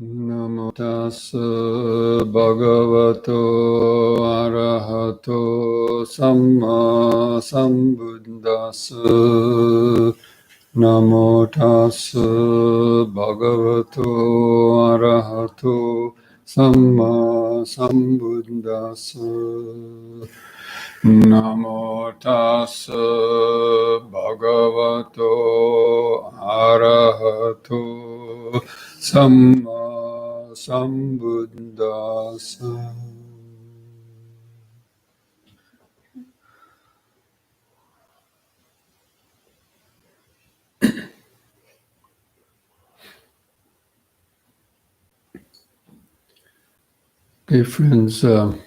Namo tassa bhagavato arahato samma sambuddhassa. Namo tassa bhagavato arahato samma sambuddhassa. Namo tassa bhagavato arahato samma sambuddhassa. Okay, friends, today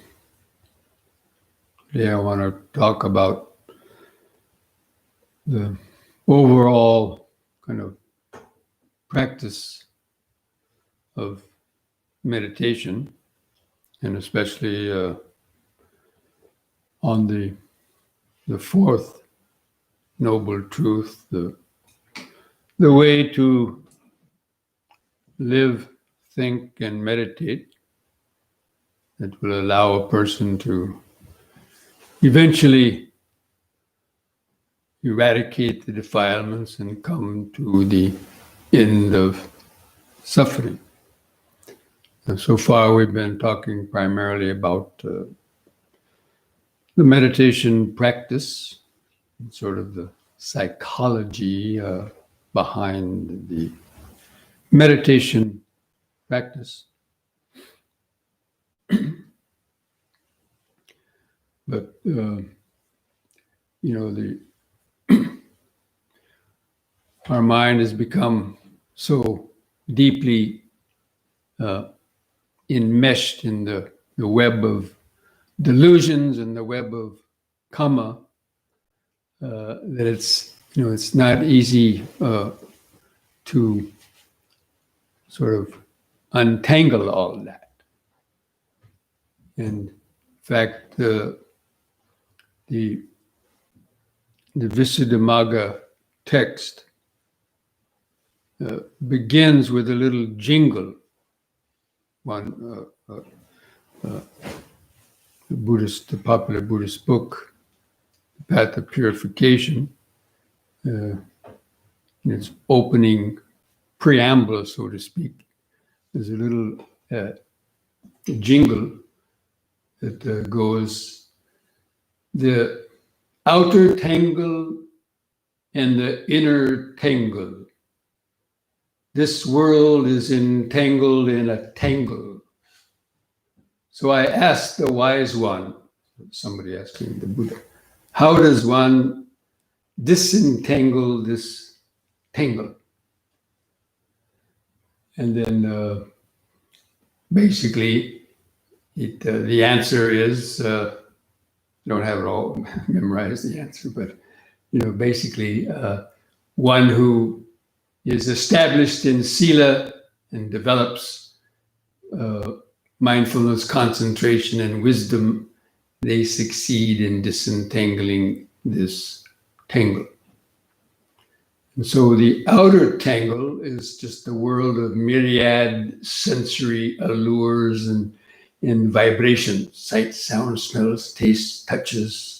I want to talk about the overall kind of practice of meditation, and especially on the fourth noble truth, the way to live, think, and meditate that will allow a person to eventually eradicate the defilements and come to the end of suffering. And so far we've been talking primarily about the meditation practice, sort of the psychology behind the meditation practice. But, our mind has become so deeply enmeshed in the web of delusions and the web of karma that it's not easy to sort of untangle all of that. And in fact, the Visuddhimagga text begins with a little jingle. One the popular Buddhist book, The Path of Purification, in its opening preamble, so to speak, there's a little jingle that goes, the outer tangle and the inner tangle. This world is entangled in a tangle. So I asked the wise one, somebody asking the Buddha, how does one disentangle this tangle? And then basically the answer is, don't have it all memorized, the answer, but basically one who is established in sila and develops mindfulness, concentration, and wisdom, they succeed in disentangling this tangle. And so the outer tangle is just the world of myriad sensory allures and vibrations, sight, sound, smells, tastes, touches.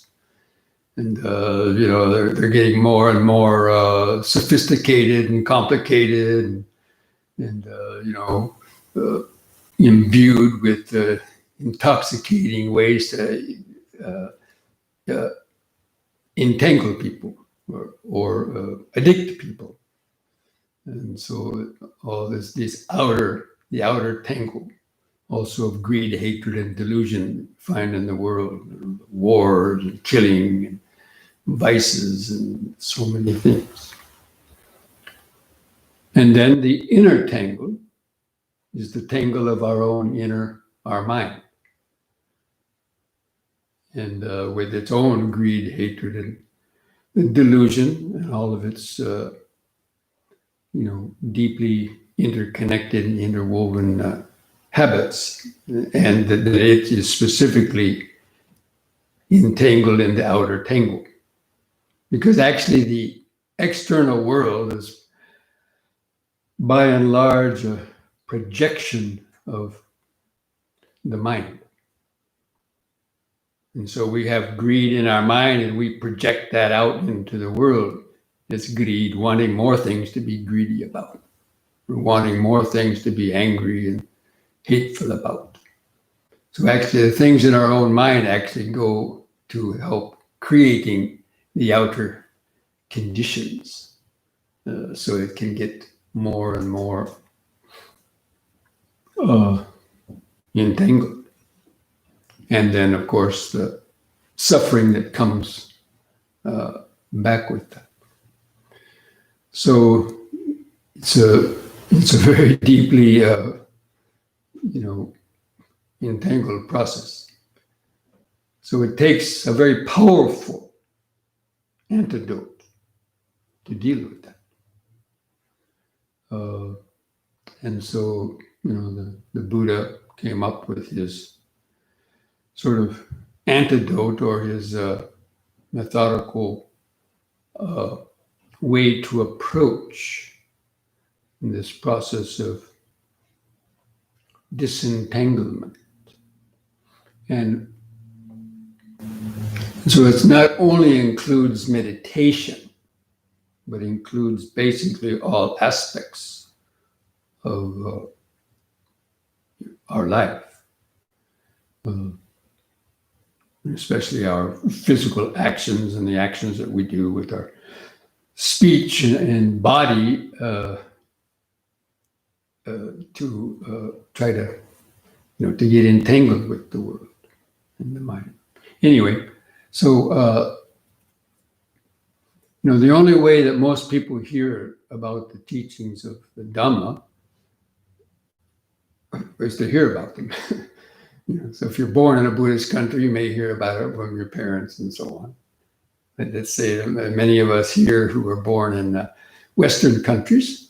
And, they're getting more and more sophisticated and complicated and imbued with intoxicating ways to entangle people or addict people. And so all the outer tangle, also of greed, hatred, and delusion find in the world, wars and killing and vices and so many things. And then the inner tangle is the tangle of our mind. And with its own greed, hatred, and delusion, and all of its, deeply interconnected and interwoven habits, and that it is specifically entangled in the outer tangle. Because actually the external world is by and large a projection of the mind. And so we have greed in our mind and we project that out into the world. It's greed, wanting more things to be greedy about, wanting more things to be angry and hateful about. So actually the things in our own mind actually go to help creating the outer conditions so it can get more and more entangled. And then, of course, the suffering that comes back with that. So it's a very deeply, entangled process. So it takes a very powerful antidote to deal with that. And so, the Buddha came up with his sort of antidote or his methodical way to approach this process of disentanglement. And so it not only includes meditation, but includes basically all aspects of our life, especially our physical actions and the actions that we do with our speech and body to try to, to get entangled with the world and the mind. Anyway, so, the only way that most people hear about the teachings of the Dhamma is to hear about them. So if you're born in a Buddhist country, you may hear about it from your parents and so on. But let's say that many of us here who were born in Western countries,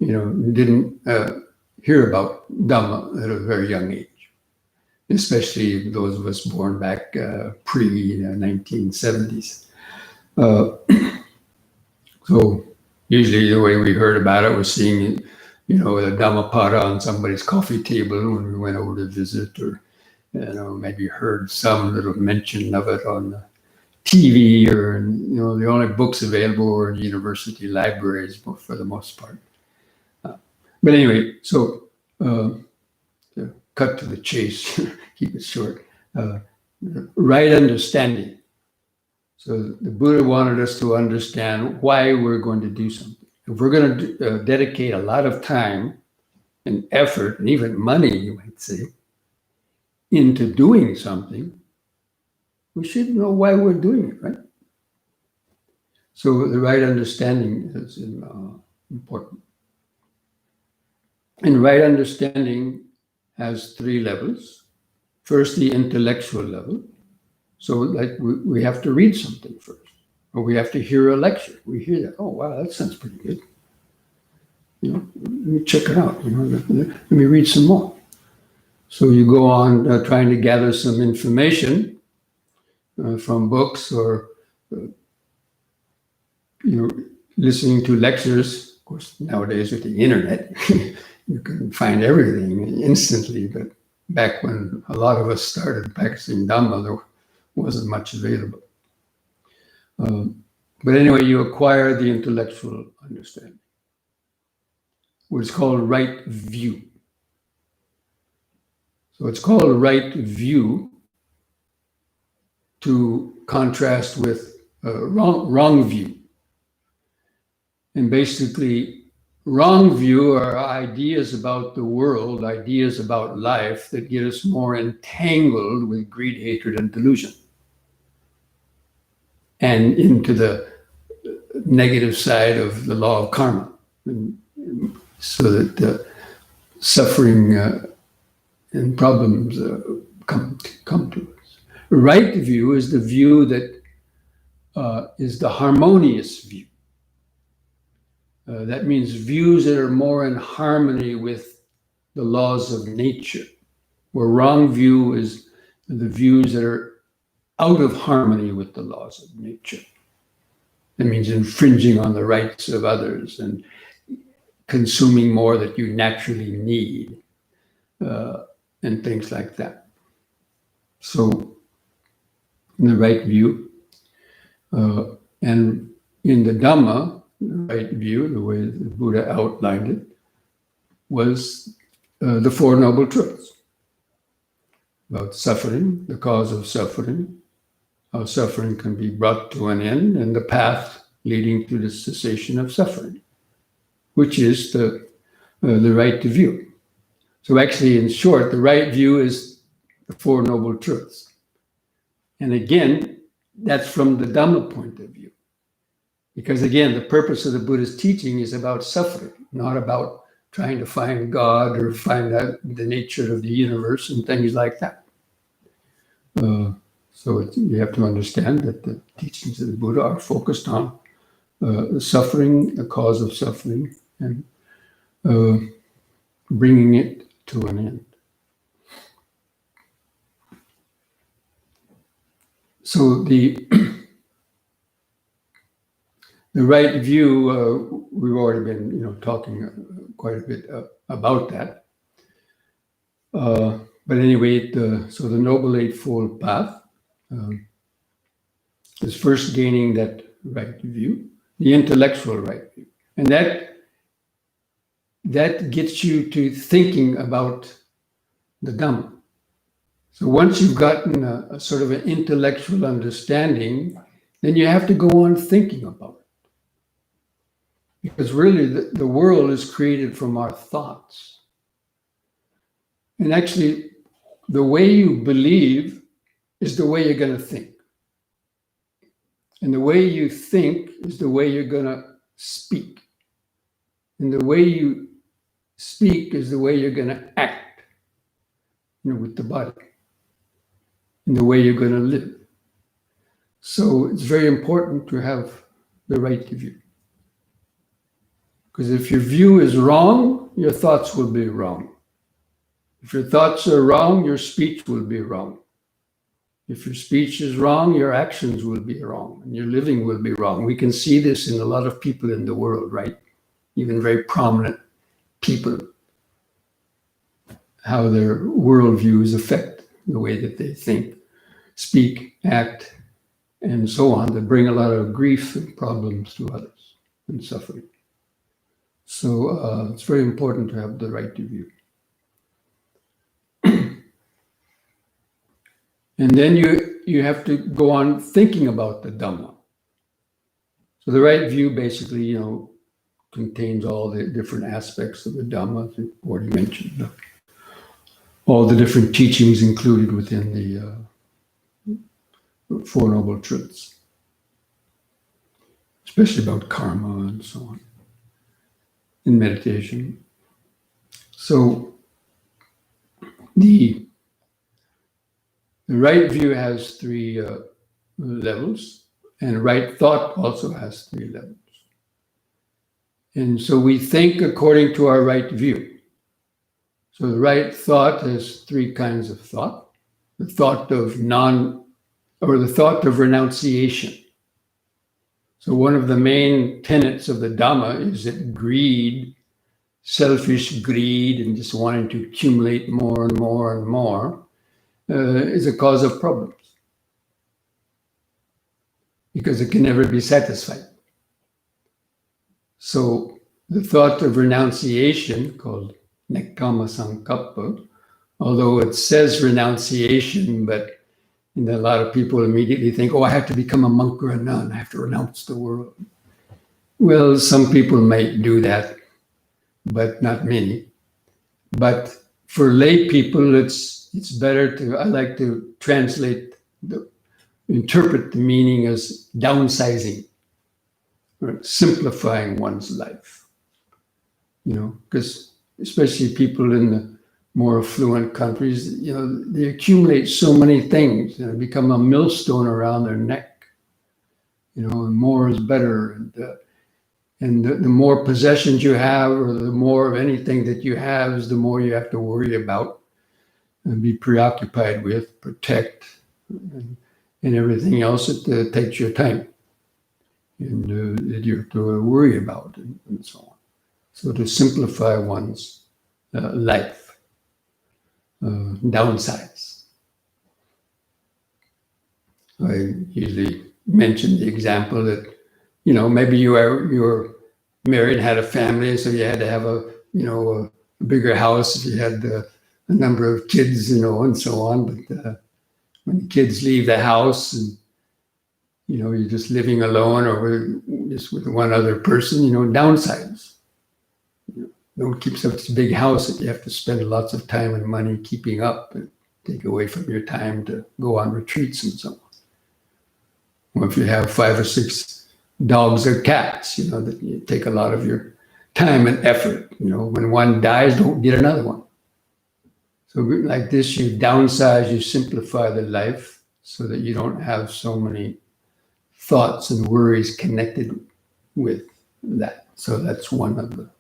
didn't hear about Dhamma at a very young age, especially those of us born back pre-1970s. So usually the way we heard about it was seeing, the Dhammapada on somebody's coffee table when we went over to visit, or maybe heard some little mention of it on TV, or the only books available were in university libraries for the most part. But anyway, so to cut to the chase, keep it short, right understanding. So the Buddha wanted us to understand why we're going to do something. If we're going to dedicate a lot of time and effort and even money, you might say, into doing something, we should know why we're doing it, right? So the right understanding is important. And right understanding has three levels. First, the intellectual level. So like we have to read something first, or we have to hear a lecture. We hear that, oh, wow, that sounds pretty good. Let me check it out. Let me read some more. So you go on trying to gather some information from books, or listening to lectures. Of course, nowadays with the internet, you can find everything instantly. But back when a lot of us started practicing Dhamma, there wasn't much available. But anyway, you acquire the intellectual understanding, what's called right view. So it's called right view to contrast with wrong view. And basically, wrong view are ideas about the world, ideas about life that get us more entangled with greed, hatred, and delusion, and into the negative side of the law of karma, so that suffering and problems come to us. Right view is the view that is the harmonious view. That means views that are more in harmony with the laws of nature, where wrong view is the views that are out of harmony with the laws of nature. That means infringing on the rights of others and consuming more that you naturally need, and things like that. So, in the right view, and in the Dhamma, the right view, the way the Buddha outlined it, was the Four Noble Truths about suffering, the cause of suffering, how suffering can be brought to an end, and the path leading to the cessation of suffering, which is the right view. So actually, in short, the right view is the Four Noble Truths. And again, that's from the Dhamma point of view. Because again, the purpose of the Buddha's teaching is about suffering, not about trying to find God or find out the nature of the universe and things like that. So you have to understand that the teachings of the Buddha are focused on suffering, the cause of suffering, and bringing it to an end. So the right view, we've already been, talking quite a bit about that. But anyway, so the Noble Eightfold Path is first gaining that right view, the intellectual right view, and that gets you to thinking about the Dhamma. So once you've gotten a sort of an intellectual understanding, then you have to go on thinking about it. Because really, the world is created from our thoughts. And actually, the way you believe is the way you're going to think. And the way you think is the way you're going to speak. And the way you speak is the way you're going to act, with the body. And the way you're going to live. So it's very important to have the right view. Because if your view is wrong, your thoughts will be wrong. If your thoughts are wrong, your speech will be wrong. If your speech is wrong, your actions will be wrong, and your living will be wrong. We can see this in a lot of people in the world, right? Even very prominent people, how their worldviews affect the way that they think, speak, act, and so on, that bring a lot of grief and problems to others and suffering. So it's very important to have the right view. And then you have to go on thinking about the Dhamma. So the right view basically, contains all the different aspects of the Dhamma, as I already mentioned. All the different teachings included within the Four Noble Truths, especially about karma and so on, in meditation. So the right view has three levels, and right thought also has three levels. And so we think according to our right view. So the right thought has three kinds of thought. The thought of the thought of renunciation. So one of the main tenets of the Dhamma is that greed, selfish greed, and just wanting to accumulate more and more and more, is a cause of problems, because it can never be satisfied. So the thought of renunciation, called nekkhamma sankappa, although it says renunciation, but a lot of people immediately think, I have to become a monk or a nun, I have to renounce the world. Well, some people might do that, but not many. But for lay people, it's better to, I like to interpret the meaning as downsizing, or simplifying one's life. Because especially people in the more affluent countries, they accumulate so many things and become a millstone around their neck. And more is better. And the more possessions you have, or the more of anything that you have, is the more you have to worry about and be preoccupied with, protect, and everything else that takes your time and that you have to worry about and so on. So to simplify one's life, downsize. I usually mention the example that, maybe you're married, had a family, so you had to have a bigger house if you had a number of kids, and so on. But when the kids leave the house and you're just living alone or just with one other person, downsize. Don't keep such a big house that you have to spend lots of time and money keeping up and take away from your time to go on retreats and so on. Or if you have 5 or 6 dogs or cats, that you take a lot of your time and effort. When one dies, don't get another one. So like this, you downsize, you simplify the life so that you don't have so many thoughts and worries connected with that. So that's one of the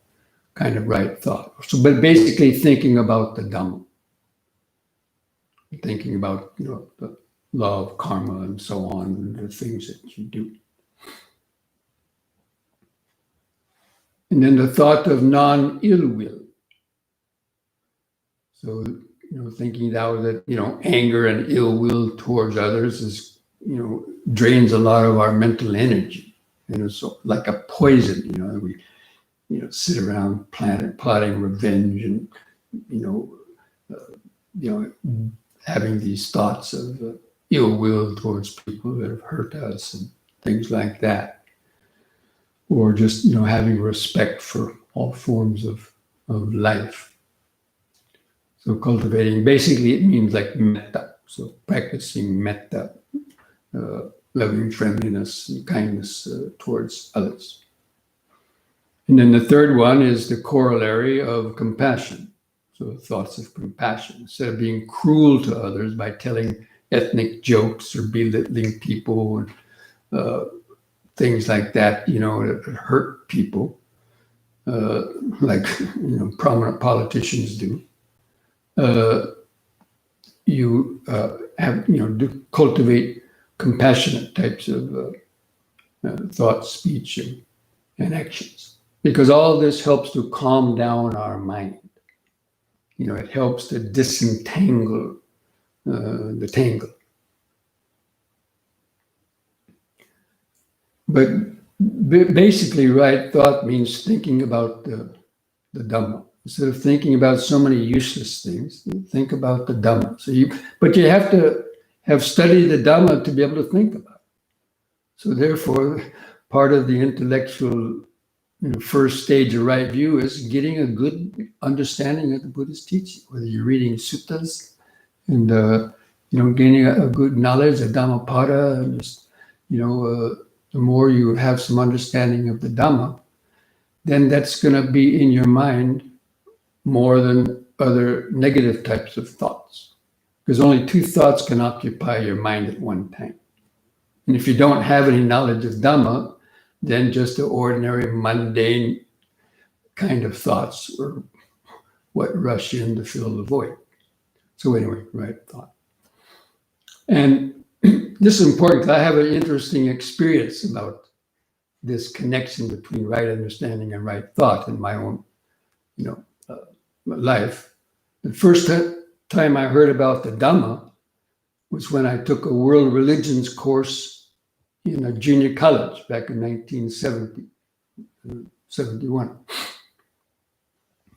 kind of right thought. So, but basically thinking about the Dhamma, thinking about, the law of karma and so on, and the things that you do. And then the thought of non-ill will. So, thinking now that, anger and ill will towards others is, drains a lot of our mental energy. So like a poison, we, sit around plotting revenge and, having these thoughts of ill will towards people that have hurt us and things like that. Or just, having respect for all forms of life. So cultivating, basically it means like metta. So practicing metta, loving friendliness and kindness towards others. And then the third one is the corollary of compassion. So thoughts of compassion. Instead of being cruel to others by telling ethnic jokes or belittling people and things like that, that hurt people, like, prominent politicians do. You have, cultivate compassionate types of thoughts, speech, and actions. Because all this helps to calm down our mind. It helps to disentangle the tangle. But basically, right thought means thinking about the Dhamma. Instead of thinking about so many useless things, think about the Dhamma. But you have to have studied the Dhamma to be able to think about it. So therefore, part of the intellectual first stage of right view is getting a good understanding of the Buddhist teaching, whether you're reading suttas and, gaining a good knowledge of Dhammapada, and just, the more you have some understanding of the Dhamma, then that's going to be in your mind more than other negative types of thoughts. Because only 2 thoughts can occupy your mind at one time. And if you don't have any knowledge of Dhamma, then just the ordinary mundane kind of thoughts are what rush in to fill the void. So anyway, right thought. And this is important because I have an interesting experience about this connection between right understanding and right thought in my own, life. The first time I heard about the Dhamma was when I took a world religions course in a junior college back in 1970, 71.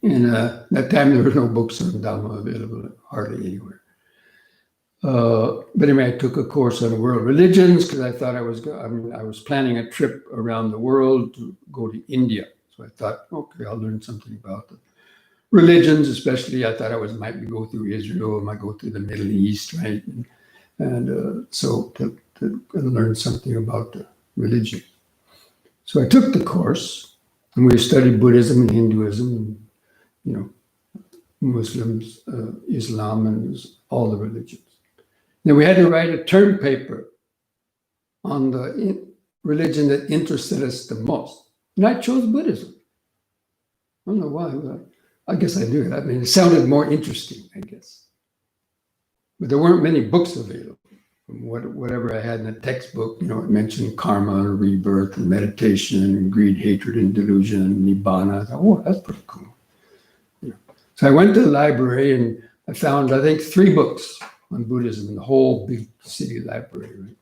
And that time there were no books on Dhamma available hardly anywhere. But anyway, I took a course on world religions because I thought I was planning a trip around the world to go to India. So I thought, okay, I'll learn something about the religions, especially I thought I might go through Israel, might go through the Middle East, right? And so to learn something about the religion. So I took the course, and we studied Buddhism and Hinduism, and, Muslims, Islam, and all the religions. Then we had to write a term paper on the religion that interested us the most. And I chose Buddhism. I don't know why, but I guess I do. It sounded more interesting, I guess. But there weren't many books available. whatever I had in the textbook. It mentioned karma, rebirth, and meditation, and greed, hatred, and delusion, and nibbana. I thought, oh, that's pretty cool. So I went to the library and I found, I think, 3 books on Buddhism in the whole big city library.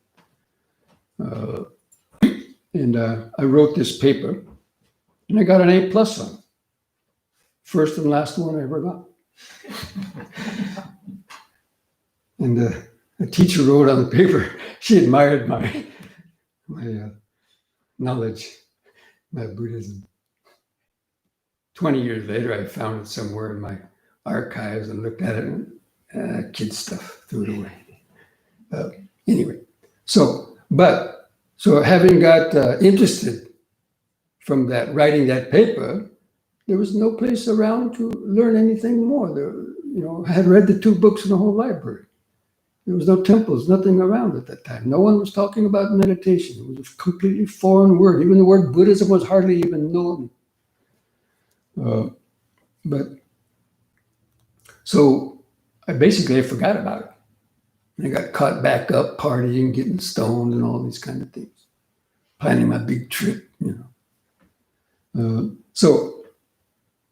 Right? And I wrote this paper, and I got an A+ on it. First and last one I ever got. And a teacher wrote on the paper, she admired my knowledge, my Buddhism. 20 years later, I found it somewhere in my archives and looked at it, and kid stuff, threw it away. Anyway, so having got interested from that, writing that paper, there was no place around to learn anything more. I had read the 2 books in the whole library. There was no temples, nothing around at that time. No one was talking about meditation. It was a completely foreign word. Even the word Buddhism was hardly even known. So I basically forgot about it. And I got caught back up partying, getting stoned, and all these kind of things, planning my big trip. So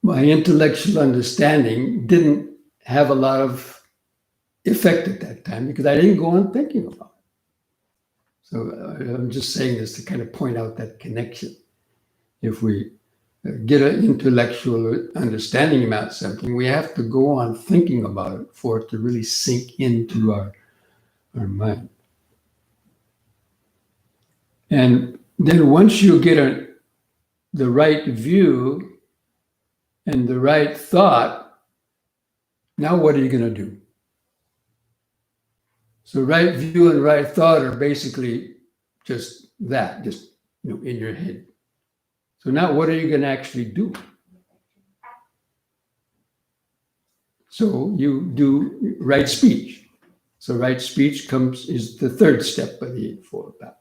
my intellectual understanding didn't have a lot of effect at that time because I didn't go on thinking about it. So I'm just saying this to kind of point out that connection. If we get an intellectual understanding about something, we have to go on thinking about it for it to really sink into our mind. And then once you get the right view and the right thought, now what are you going to do? So right view and right thought are basically just that, just in your head. So now what are you going to actually do? So you do right speech. So right speech is the 3rd step of the Eightfold Path.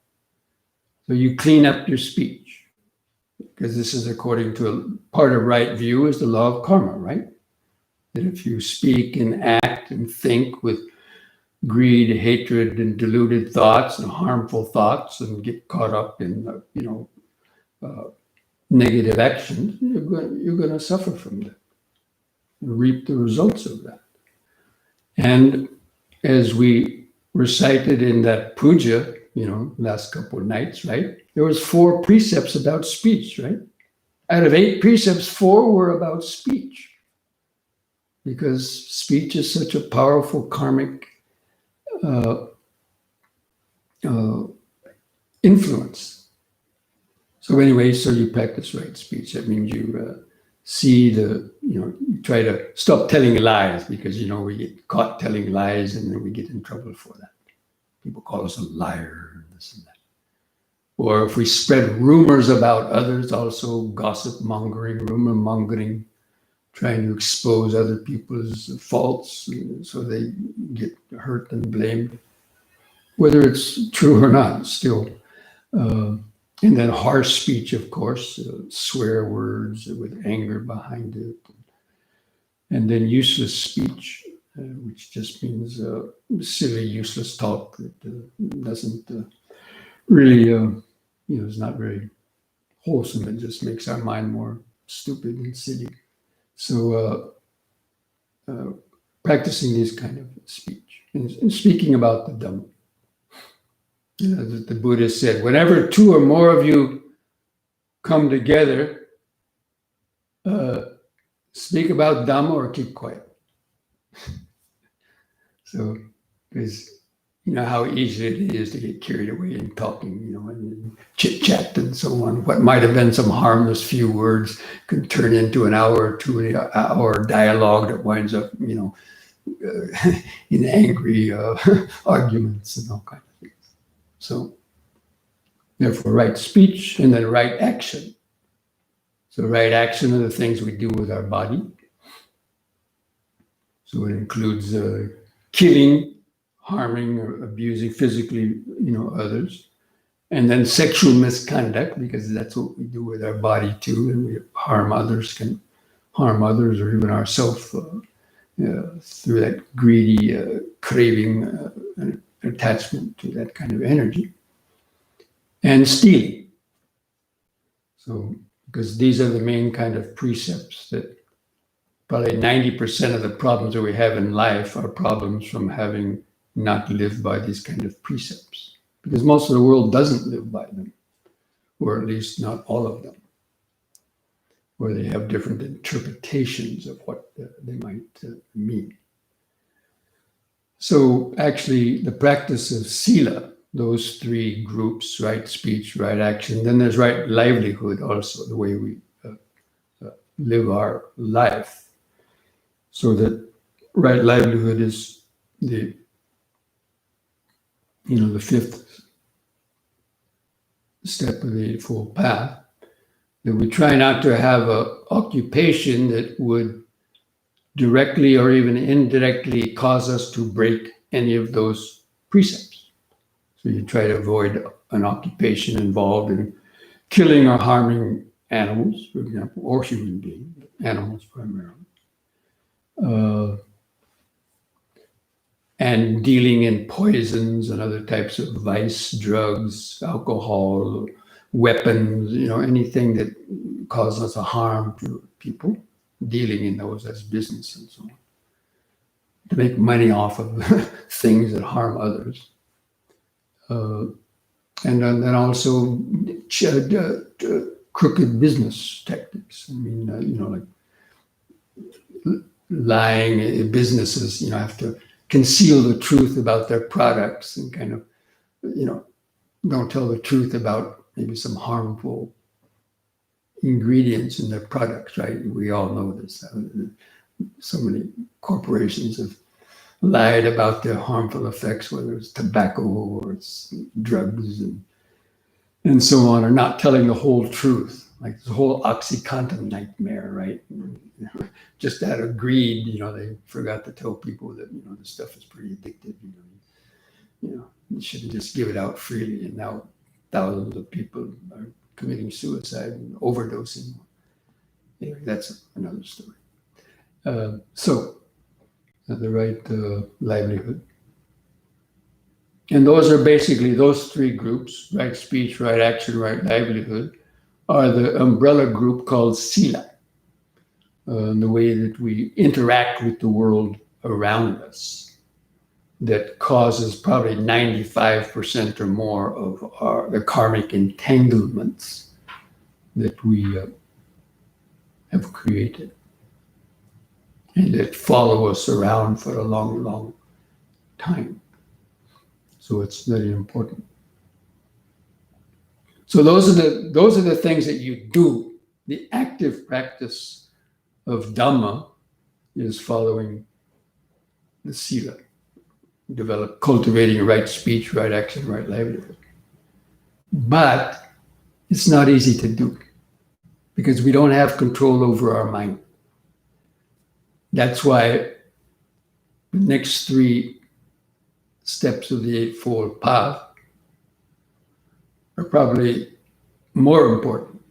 So you clean up your speech, because this is according to a part of right view is the law of karma, right? That if you speak and act and think with greed, hatred, and deluded thoughts and harmful thoughts and get caught up in, negative actions, you're going to suffer from that, reap the results of that. And as we recited in that puja, last couple of nights, right? There was 4 precepts about speech, right? Out of 8 precepts, 4 were about speech, because speech is such a powerful karmic influence. So anyway, so you practice right speech. That means you see you try to stop telling lies, because, we get caught telling lies and then we get in trouble for that. People call us a liar, this and that. Or if we spread rumors about others, also gossip mongering, rumor mongering, trying to expose other people's faults so they get hurt and blamed, whether it's true or not, still. And then harsh speech, of course, swear words with anger behind it. And then useless speech, which just means silly, useless talk that doesn't really, is not very wholesome. It just makes our mind more stupid and silly. So practicing this kind of speech and speaking about the Dhamma. The Buddha said, whenever 2 or more of you come together, speak about Dhamma or keep quiet. So, because how easy it is to get carried away in talking, and chit-chat and so on. What might have been some harmless few words can turn into an hour or 2 hour dialogue that winds up, in angry arguments and all kinds of things. So, therefore, right speech and then right action. So right action are the things we do with our body. So it includes killing, harming, or abusing physically, others. And then sexual misconduct, because that's what we do with our body too, and we harm others, can harm others or even ourselves through that greedy craving, attachment to that kind of energy, and stealing. So, because these are the main kind of precepts that probably 90% of the problems that we have in life are problems from having not lived by these kind of precepts. Because most of the world doesn't live by them, or at least not all of them, where they have different interpretations of what they might mean. So actually, the practice of sila, those three groups, right speech, right action, then there's right livelihood also, the way we live our life. So that right livelihood is the fifth step of the Eightfold Path, that we try not to have an occupation that would directly or even indirectly cause us to break any of those precepts. So you try to avoid an occupation involved in killing or harming animals, for example, or human beings, animals primarily. And dealing in poisons and other types of vice, drugs, alcohol, weapons, anything that causes a harm to people, dealing in those as business and so on, to make money off of things that harm others. And then also crooked business tactics. I mean, like lying businesses, have to conceal the truth about their products and kind of, don't tell the truth about maybe some harmful ingredients in their products, right? We all know this. So many corporations have lied about their harmful effects, whether it's tobacco or it's drugs and so on, or not telling the whole truth. Like the whole OxyContin nightmare, right? Just out of greed, they forgot to tell people that, this stuff is pretty addictive. You shouldn't just give it out freely. And now thousands of people are committing suicide and overdosing. Anyway, that's another story. So the right livelihood. And those are basically those three groups, right speech, right action, right livelihood, are the umbrella group called sila, the way that we interact with the world around us, that causes probably 95% or more of the karmic entanglements that we have created and that follow us around for a long, long time. So it's very important. So those are the things that you do. The active practice of Dhamma is following the sila, cultivating right speech, right action, right livelihood. But it's not easy to do because we don't have control over our mind. That's why the next three steps of the Eightfold Path are probably more important.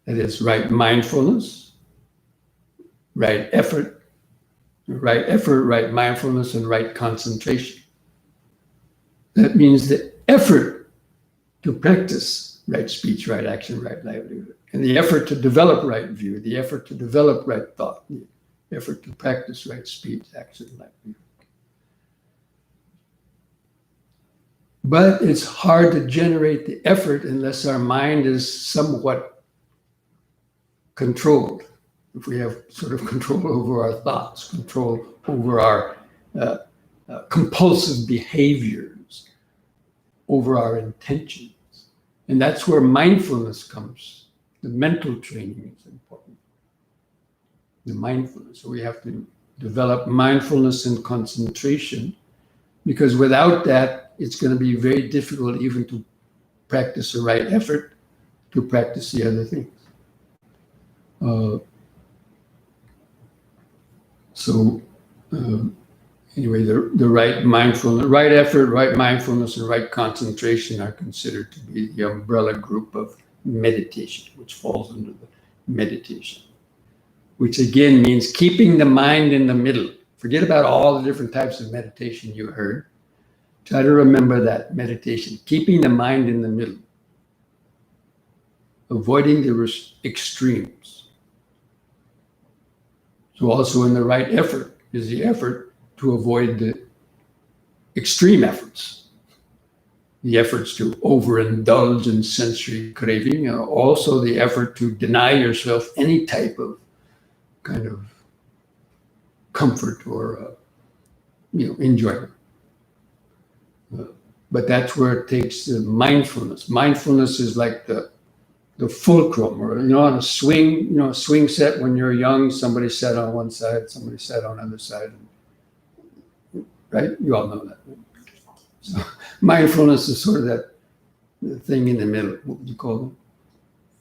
That is right mindfulness, right effort, right mindfulness, and right concentration. That means the effort to practice right speech, right action, right livelihood, and the effort to develop right view, the effort to develop right thought, the effort to practice right speech, action, livelihood. But it's hard to generate the effort unless our mind is somewhat controlled. If we have sort of control over our thoughts, control over our compulsive behaviors, over our intentions. And that's where mindfulness comes. The mental training is important. The mindfulness. So we have to develop mindfulness and concentration, because without that, it's going to be very difficult even to practice the right effort to practice the other things. Anyway, the right mindfulness, right effort, right mindfulness, and right concentration are considered to be the umbrella group of meditation, which falls under the meditation, which again means keeping the mind in the middle. Forget about all the different types of meditation you heard. Try to remember that meditation, keeping the mind in the middle, avoiding the extremes. So also in the right effort is the effort to avoid the extreme efforts, the efforts to overindulge in sensory craving, also the effort to deny yourself any type of kind of comfort or enjoyment. But that's where it takes mindfulness. Mindfulness is like the fulcrum, or on a swing set when you're young, somebody sat on one side, somebody sat on the other side, right? You all know that. So mindfulness is sort of that thing in the middle. What would you call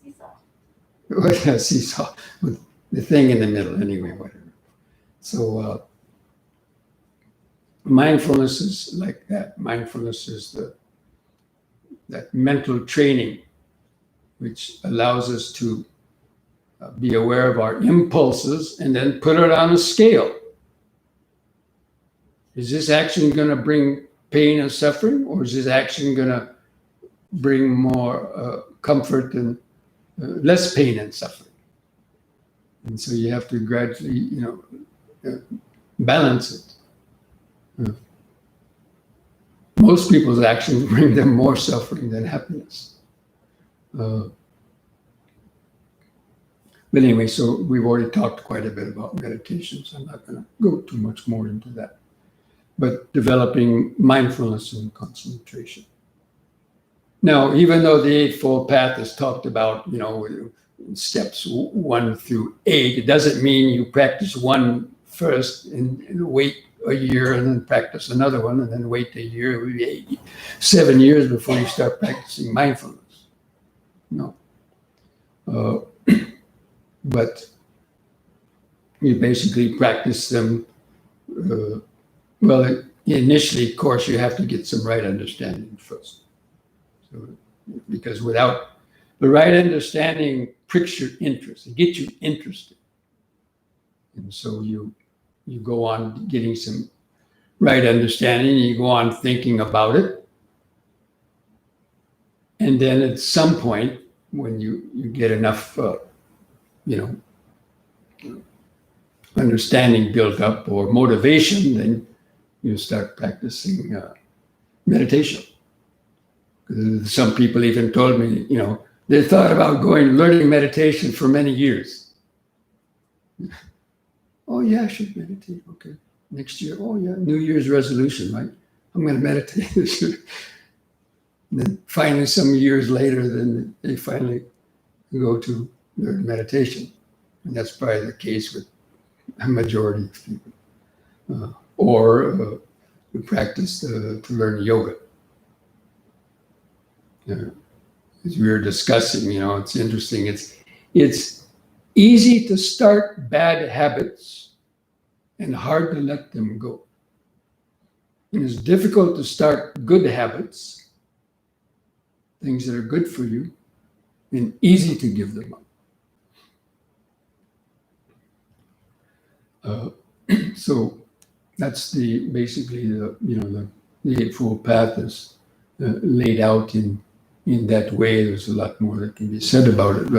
it? Seesaw. Seesaw. The thing in the middle, anyway, whatever. So mindfulness is like that. Mindfulness is that mental training which allows us to be aware of our impulses and then put it on a scale. Is this action going to bring pain and suffering, or is this action going to bring more comfort and less pain and suffering? And so you have to gradually, balance it. Most people's actions bring them more suffering than happiness. But anyway, so we've already talked quite a bit about meditation, so I'm not going to go too much more into that. But developing mindfulness and concentration. Now, even though the Eightfold Path is talked about, steps 1 through 8, it doesn't mean you practice one first and wait a year and then practice another one and then wait a year, maybe 7 years before you start practicing mindfulness. No. But you basically practice them. Well, initially, of course, you have to get some right understanding first. So, because without the right understanding, pricks your interest, it gets you interested. And so you go on getting some right understanding, you go on thinking about it. And then at some point, when you get enough, understanding built up or motivation, then you start practicing meditation. Some people even told me, they thought about learning meditation for many years. Oh yeah, I should meditate. Okay, next year. Oh yeah, New Year's resolution, right? I'm going to meditate this year. And then finally, some years later, then they finally go to learn meditation, and that's probably the case with a majority of people. Or we practice to learn yoga. As we were discussing, it's interesting. It's easy to start bad habits and hard to let them go. And it's difficult to start good habits, things that are good for you, and easy to give them up. So that's basically the Eightfold Path is laid out in that way. There's a lot more that can be said about it,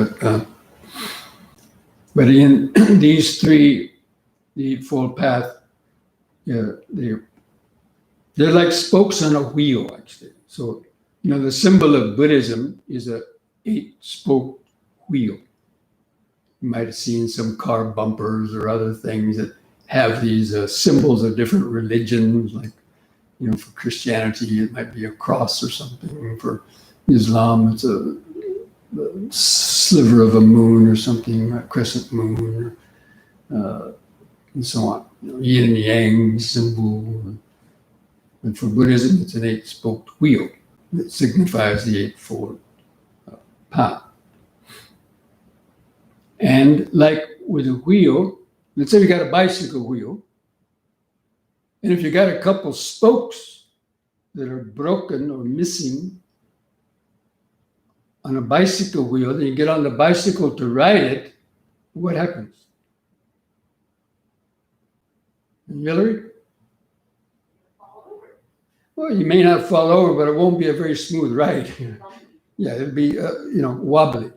but in these three, the Eightfold Path, they're like spokes on a wheel, actually. So the symbol of Buddhism is a 8-spoked wheel. You might have seen some car bumpers or other things that have these symbols of different religions, like, for Christianity, it might be a cross or something. For Islam, it's a sliver of a moon or something, a crescent moon, and so on. Yin and yang symbol. And for Buddhism, it's an 8-spoked wheel that signifies the Eightfold Path. And like with a wheel, let's say you got a bicycle wheel, and if you got a couple spokes that are broken or missing on a bicycle wheel, then you get on the bicycle to ride it, what happens? Hillary? Well, you may not fall over, but it won't be a very smooth ride. Yeah, it'll be, wobbly.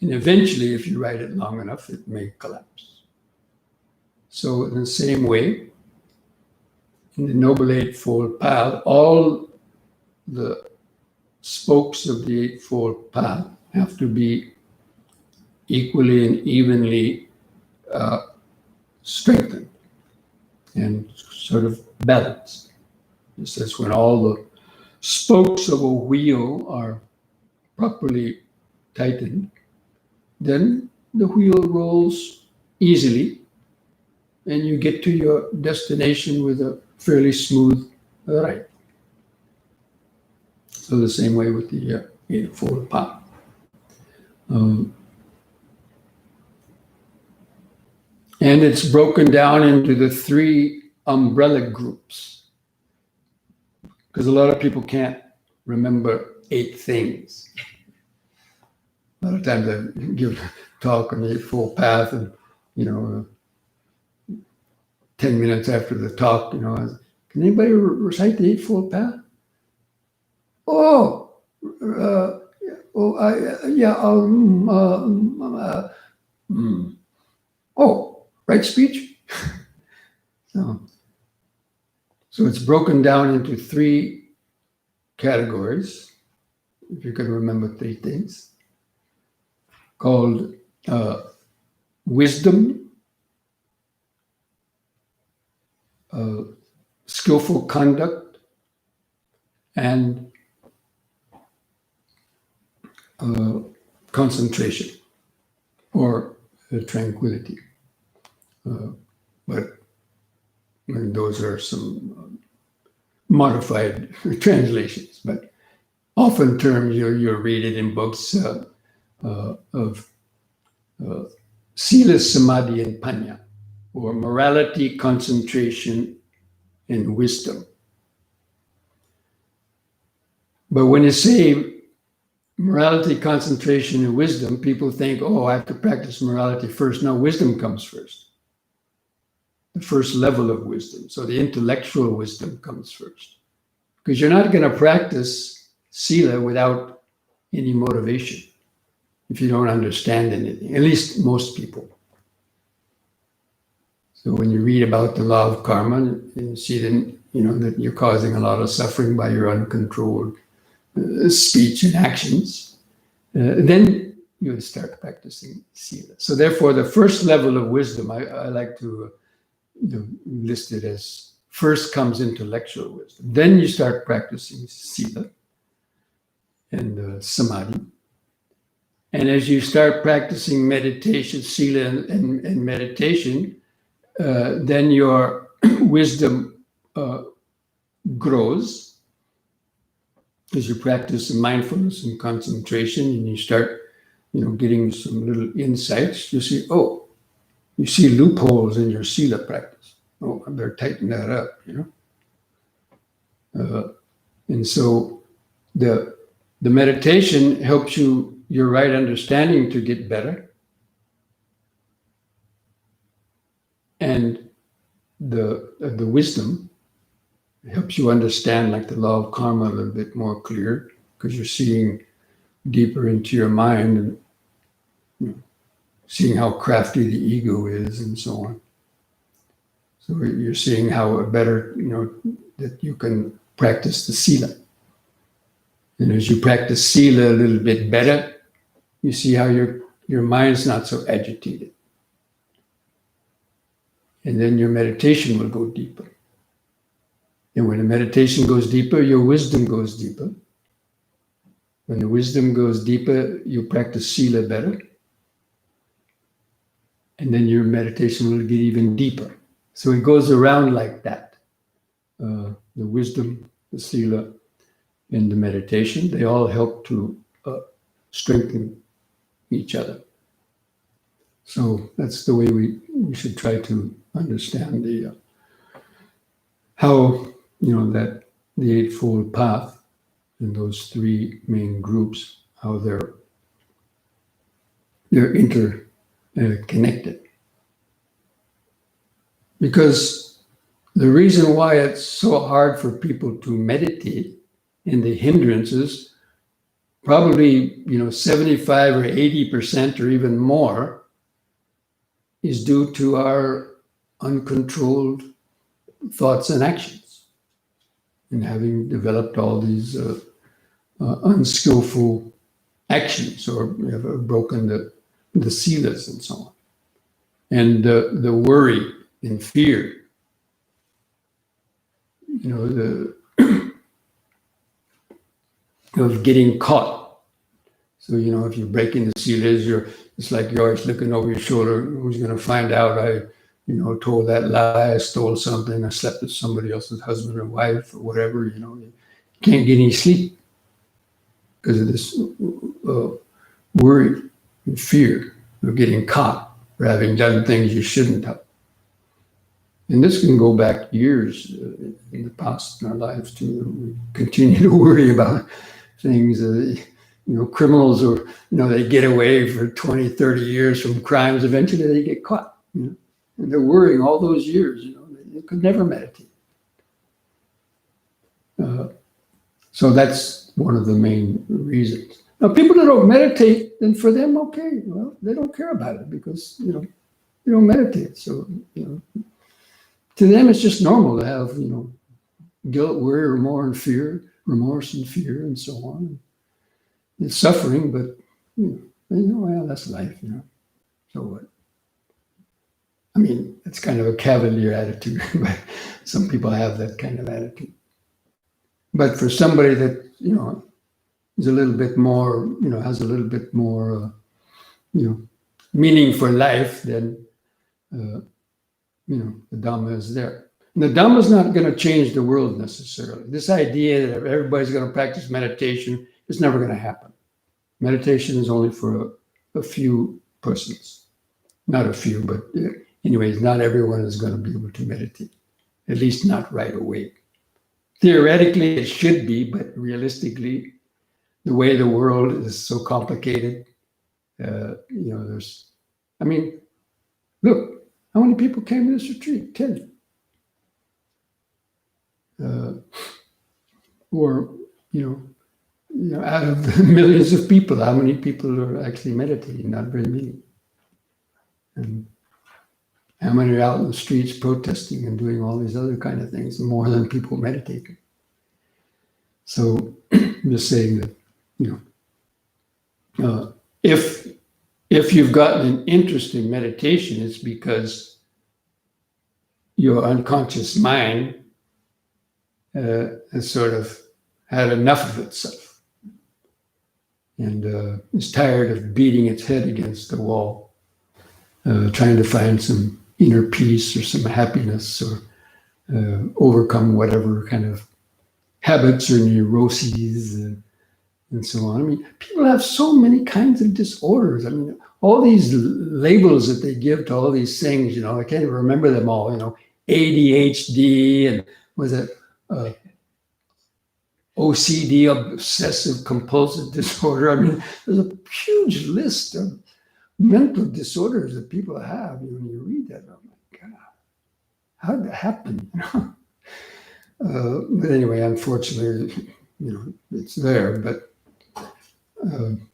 And eventually, if you ride it long enough, it may collapse. So in the same way, in the Noble Eightfold Path, all the spokes of the Eightfold Path have to be equally and evenly strengthened and sort of balanced. Just as when all the spokes of a wheel are properly tightened, then the wheel rolls easily and you get to your destination with a fairly smooth ride. So the same way with the Eightfold Path. And it's broken down into the three umbrella groups, because a lot of people can't remember 8 things. A lot of times I give a talk on the Eightfold Path, and 10 minutes after the talk, can anybody recite the Eightfold Path? Oh, right speech. So it's broken down into 3 categories, if you can remember 3 things, called wisdom, skillful conduct, and concentration or tranquility. But those are some modified translations, but often terms you'll read it in books of Sila, Samadhi, and Panya, or morality, concentration, and wisdom. But when you say morality, concentration, and wisdom, people think, I have to practice morality first. No, wisdom comes first. The first level of wisdom. So the intellectual wisdom comes first. Because you're not going to practice Sila without any motivation if you don't understand anything, at least most people. So when you read about the law of karma, and you see that you're causing a lot of suffering by your uncontrolled speech and actions, then you start practicing Sila. So therefore, the first level of wisdom, I like to list it as first comes intellectual wisdom. Then you start practicing Sila and Samadhi. And as you start practicing meditation, Sila and meditation, then your wisdom grows as you practice mindfulness and concentration, and you start, getting some little insights. You see loopholes in your Sila practice. I better tighten that up, and so the meditation helps your right understanding to get better, and the wisdom helps you understand, like the law of karma, a little bit more clear, because you're seeing deeper into your mind and seeing how crafty the ego is and so on. So you're seeing how better, that you can practice the Sila. And as you practice Sila a little bit better, you see how your mind's not so agitated. And then your meditation will go deeper. And when the meditation goes deeper, your wisdom goes deeper. When the wisdom goes deeper, you practice Sila better. And then your meditation will get even deeper. So it goes around like that. The wisdom, the Sila, and the meditation, they all help to strengthen each other. So that's the way we should try to understand how that the Eightfold Path and those 3 main groups, how they're interconnected. Because the reason why it's so hard for people to meditate and the hindrances, probably 75 or 80% or even more, is due to our uncontrolled thoughts and actions, and having developed all these unskillful actions, or have broken the silas and so on, and the worry and fear, the of getting caught. So if you're breaking the silas, it's like you're always looking over your shoulder. Who's going to find out I told that lie, I stole something, I slept with somebody else's husband or wife or whatever. You can't get any sleep because of this worry and fear of getting caught for having done things you shouldn't have. And this can go back years in the past in our lives too. We continue to worry about things. Criminals, or they get away for 20, 30 years from crimes. Eventually, they get caught. And they're worrying all those years. They could never meditate. So that's one of the main reasons. Now, people that don't meditate, then for them, okay, well, they don't care about it because they don't meditate. So to them, it's just normal to have guilt, worry, remorse, and fear, and so on. It's suffering, but well, that's life. So what? I mean, it's kind of a cavalier attitude, but some people have that kind of attitude. But for somebody that is a little bit more, has a little bit more, meaning for life, then the Dhamma is there. And the Dhamma is not going to change the world necessarily. This idea that everybody's going to practice meditation is never going to happen. Meditation is only for a few persons. Not a few, but anyways, not everyone is going to be able to meditate, at least not right away. Theoretically, it should be, but realistically, the way the world is so complicated, look, how many people came to this retreat? 10. Out of the millions of people, how many people are actually meditating? Not very many. And how many are out in the streets protesting and doing all these other kind of things? More than people meditating. So I'm just saying that, if you've gotten an interest in meditation, it's because your unconscious mind has sort of had enough of itself and is tired of beating its head against the wall, trying to find some inner peace or some happiness or overcome whatever kind of habits or neuroses and so on. I mean, people have so many kinds of disorders. I mean, all these labels that they give to all these things, I can't even remember them all, ADHD and was it OCD, obsessive compulsive disorder. I mean, there's a huge list of mental disorders that people have. When you read that, oh my God, how did that happen? But anyway, unfortunately, it's there. But and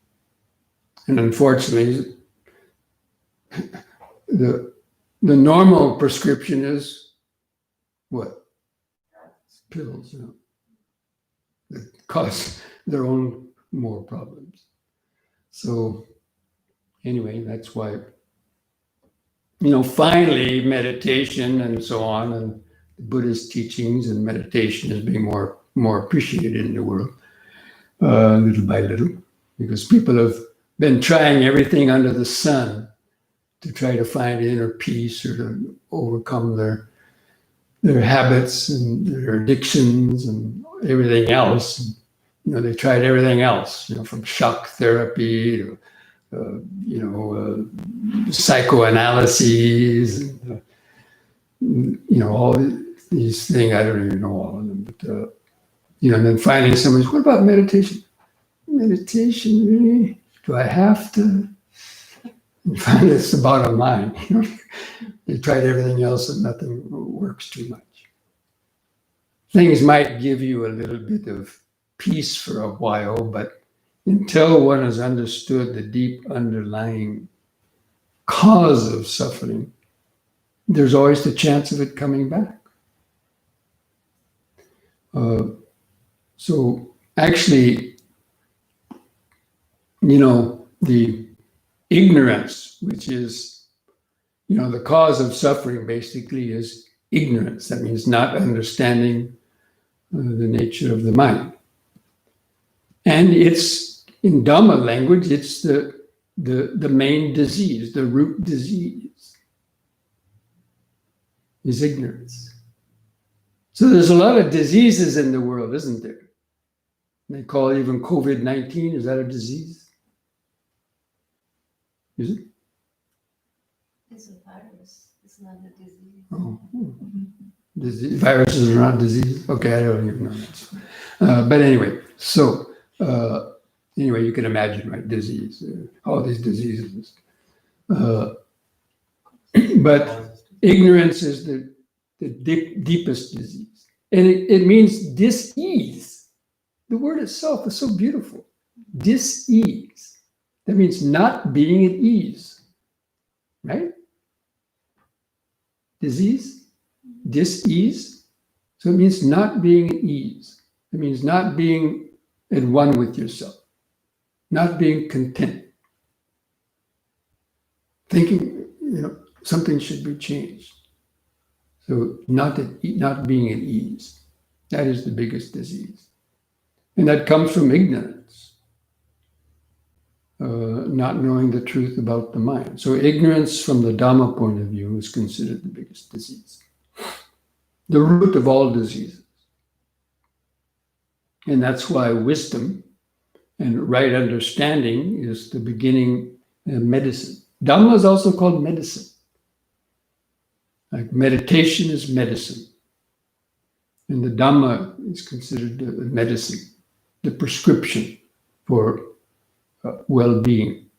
unfortunately, the normal prescription is what? Pills, that cause their own more problems. So anyway, that's why, finally meditation and so on, and Buddhist teachings and meditation is being more appreciated in the world, little by little, because people have been trying everything under the sun to try to find inner peace or to overcome their habits and their addictions and everything else. They tried everything else, from shock therapy to, psychoanalyses, all these things. I don't even know all of them, but, and then finally somebody says, what about meditation? Meditation, really? Do I have to? And finally, it's the bottom line. They tried everything else and nothing works too much. things might give you a little bit of peace for a while, but until one has understood the deep underlying cause of suffering, there's always the chance of it coming back. So actually, the ignorance, which is, the cause of suffering basically is ignorance. That means not understanding the nature of the mind. And it's, in Dhamma language, it's the main disease, the root disease is ignorance. So there's a lot of diseases in the world, isn't there? They call even COVID-19, is that a disease? Is it? It's a virus. It's not a disease. Oh. Viruses are not diseases? Okay, I don't even know that. But anyway, so anyway, you can imagine, right? Disease, all these diseases. But ignorance is the deepest disease. And it means dis-ease. The word itself is so beautiful. Dis-ease. That means not being at ease, right? Disease, dis-ease. So it means not being at ease. It means not being at one with yourself, not being content, thinking, something should be changed. So not being at ease. That is the biggest disease. And that comes from ignorance, not knowing the truth about the mind. So ignorance from the Dhamma point of view is considered the biggest disease, the root of all diseases. And that's why wisdom and right understanding is the beginning of medicine. Dhamma is also called medicine. Like meditation is medicine. And the Dhamma is considered the medicine, the prescription for well-being,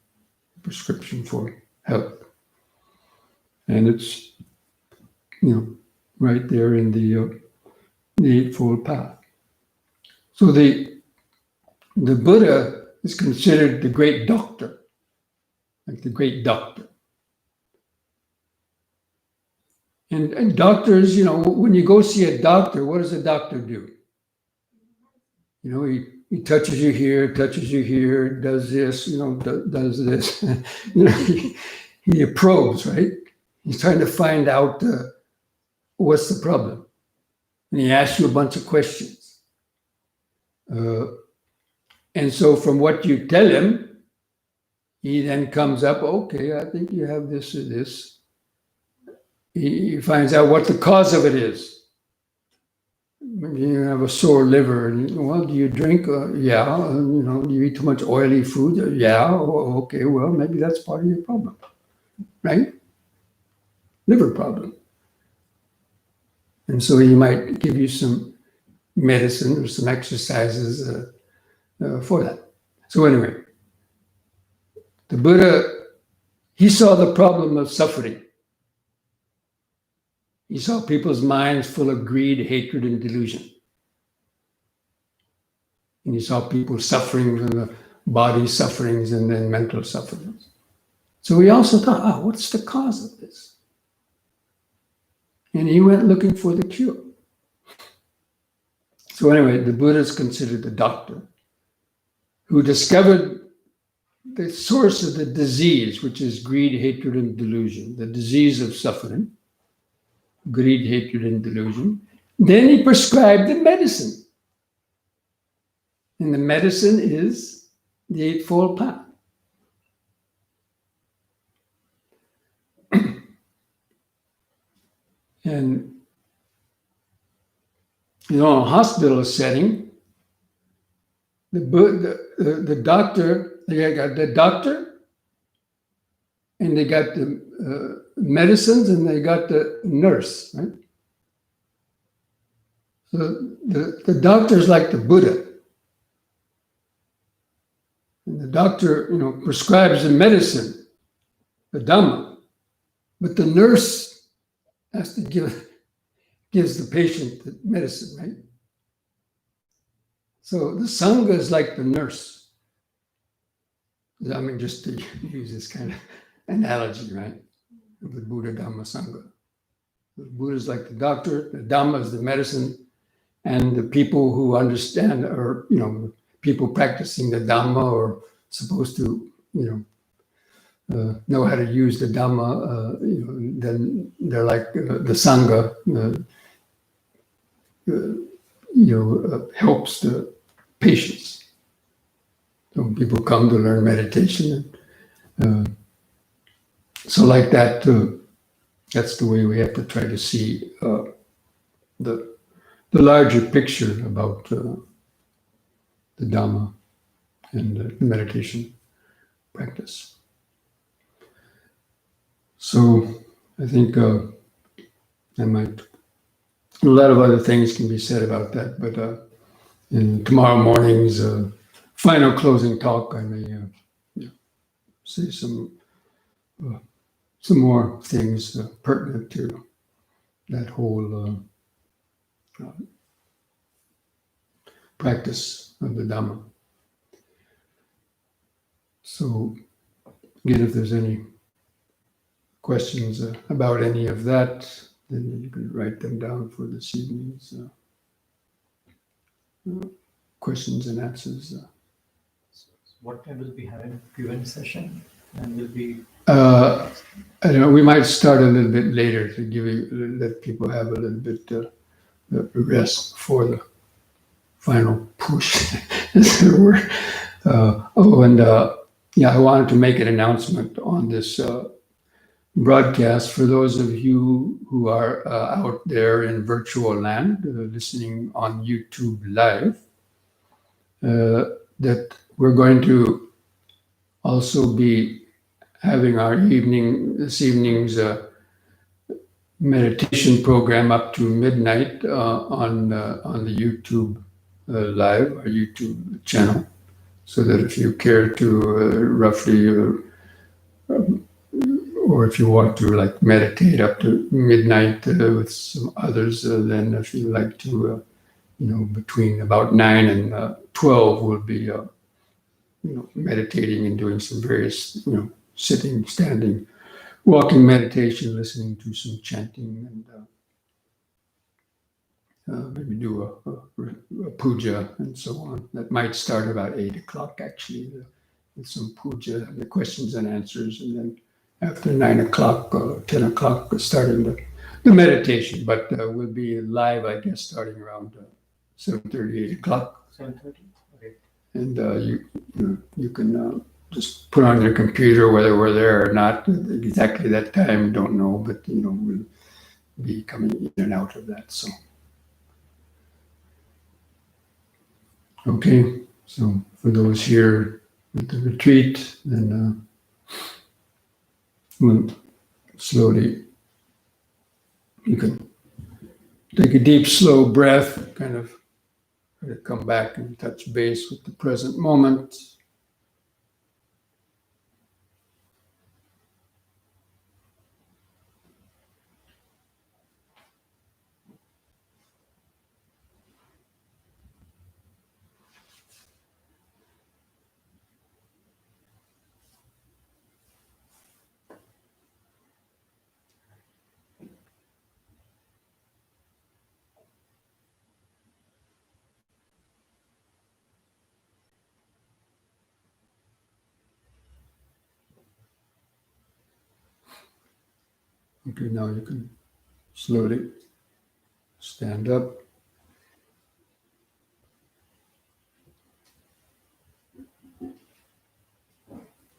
prescription for health. And it's, right there in the Eightfold Path. So the Buddha is considered the great doctor, like the great doctor. And doctors, when you go see a doctor, what does a doctor do? He touches you here, does this, does this. He probes, right? He's trying to find out what's the problem. And he asks you a bunch of questions. And so from what you tell him, he then comes up, okay, I think you have this or this. He finds out what the cause of it is. Maybe you have a sore liver, and well, do you drink? Yeah. Do you eat too much oily food? Yeah. Okay. Well, maybe that's part of your problem, right? Liver problem. And so he might give you some medicine or some exercises for that. So anyway, the Buddha, he saw the problem of suffering. He saw people's minds full of greed, hatred, and delusion. And he saw people suffering from the body sufferings and then mental sufferings. So he also thought, what's the cause of this? And he went looking for the cure. So anyway, the Buddha is considered the doctor who discovered the source of the disease, which is greed, hatred, and delusion, the disease of suffering. Greed, hatred, and delusion. Then he prescribed the medicine. And the medicine is the Eightfold Path. And, in a hospital setting, the doctor, they got the doctor, and they got the medicines, and they got the nurse, right? So the doctor is like the Buddha. And the doctor, prescribes the medicine, the Dhamma, but the nurse has to gives the patient the medicine, right? So the Sangha is like the nurse. I mean, just to use this kind of analogy, right? The Buddha, Dhamma, Sangha. The Buddha is like the doctor, the Dhamma is the medicine, and the people who understand, or people practicing the Dhamma are supposed to, know how to use the Dhamma. Then they're like the Sangha, helps the patients. So people come to learn meditation. So like that, that's the way we have to try to see the larger picture about the Dhamma and the meditation practice. So I think a lot of other things can be said about that, but in tomorrow morning's final closing talk, I may say some more things pertinent to that whole practice of the Dhamma. So again, if there's any questions about any of that, then you can write them down for this evening's questions and answers. What time will be having a Q&A session? And will be. I don't know. We might start a little bit later to let people have a little bit rest before the final push, as it were. I wanted to make an announcement on this broadcast for those of you who are out there in virtual land, listening on YouTube Live, that we're going to also be having this evening's meditation program up to midnight on the YouTube Live, our YouTube channel, so that if you care to roughly, or if you want to meditate up to midnight with some others, then if you like to, between about 9 and 12, we'll be meditating and doing some various, sitting, standing, walking meditation, listening to some chanting, and maybe do a puja and so on. That might start about 8 o'clock, actually, with some puja, the questions and answers, and then after 9 o'clock or 10 o'clock, starting the meditation. But we'll be live, I guess, starting around 7:30, 8 o'clock. 7:30. Okay. And you can just put on your computer whether we're there or not. Exactly that time, don't know, but we'll be coming in and out of that. So, okay. So for those here at the retreat, then we'll slowly. You can take a deep, slow breath, kind of try to come back and touch base with the present moment. Okay, now you can slowly stand up.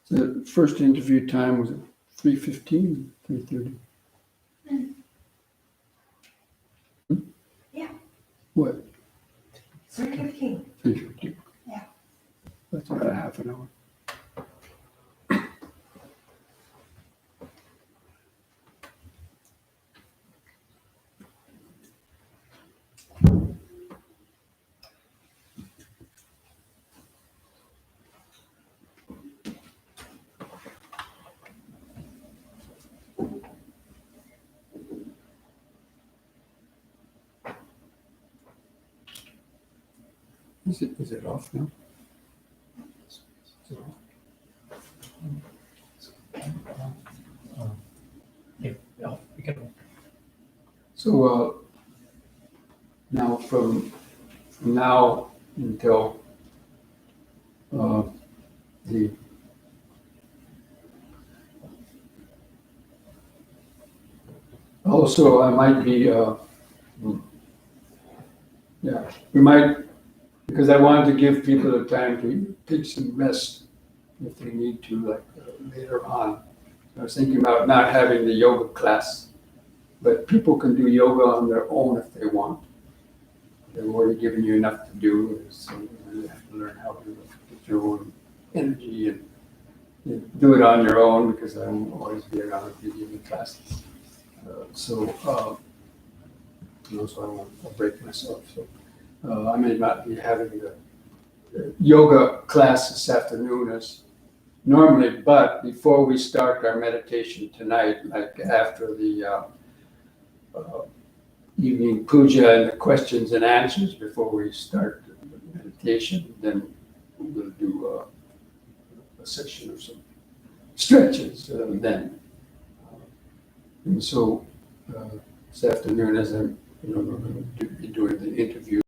The first interview time was 3:15, 3:30. Yeah. What? 3:15. 3:15. Yeah. That's about a half an hour. Is it off now? Yeah, we can. So now from now until the also I might be yeah, we might, because I wanted to give people the time to take some rest if they need to, like later on. I was thinking about not having the yoga class, but people can do yoga on their own if they want. They've already given you enough to do, so you have to learn how to get your own energy and do it on your own, because I won't always be around to give you classes. So I'll break myself. So I may not be having the yoga class this afternoon as normally, but before we start our meditation tonight, like after the evening puja and the questions and answers before we start the meditation, then we'll do a session of some stretches then. And so this afternoon, as I'm, we're going to be doing the interview.